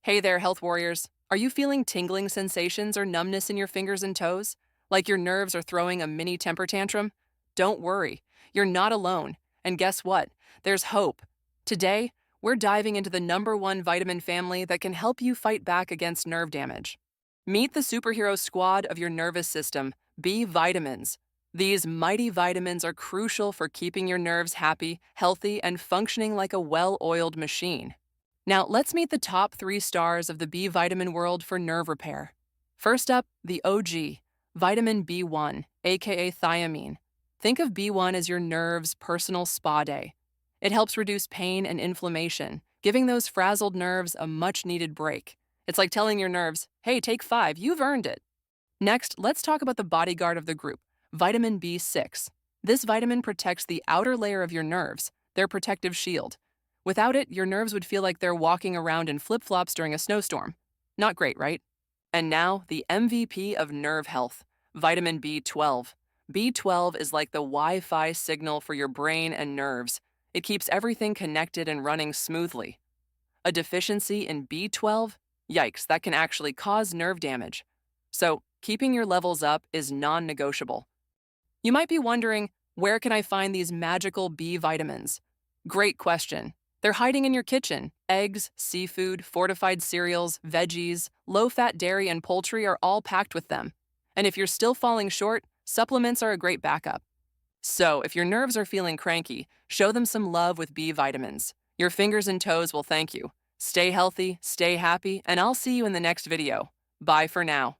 Hey there, health warriors. Are you feeling tingling sensations or numbness in your fingers and toes? Like your nerves are throwing a mini temper tantrum? Don't worry, you're not alone. And guess what? There's hope. Today, we're diving into the number one vitamin family that can help you fight back against nerve damage. Meet the superhero squad of your nervous system, B vitamins. These mighty vitamins are crucial for keeping your nerves happy, healthy, and functioning like a well oiled machine. Now, let's meet the top 3 stars of the B vitamin world for nerve repair. First up, the OG, vitamin B1, aka thiamine. Think of B1 as your nerve's personal spa day. It helps reduce pain and inflammation, giving those frazzled nerves a much needed break. It's like telling your nerves, hey, take 5, you've earned it. Next, let's talk about the bodyguard of the group, vitamin B6. This vitamin protects the outer layer of your nerves, their protective shield. Without it, your nerves would feel like they're walking around in flip-flops during a snowstorm. Not great, right? And now, the MVP of nerve health, vitamin B12. B12 is like the Wi-Fi signal for your brain and nerves. It keeps everything connected and running smoothly. A deficiency in B12? Yikes, that can actually cause nerve damage. So, keeping your levels up is non-negotiable. You might be wondering, where can I find these magical B vitamins? Great question. They're hiding in your kitchen. Eggs, seafood, fortified cereals, veggies, low-fat dairy, and poultry are all packed with them. And if you're still falling short, supplements are a great backup. So, if your nerves are feeling cranky, show them some love with B vitamins. Your fingers and toes will thank you. Stay healthy, stay happy, and I'll see you in the next video. Bye for now.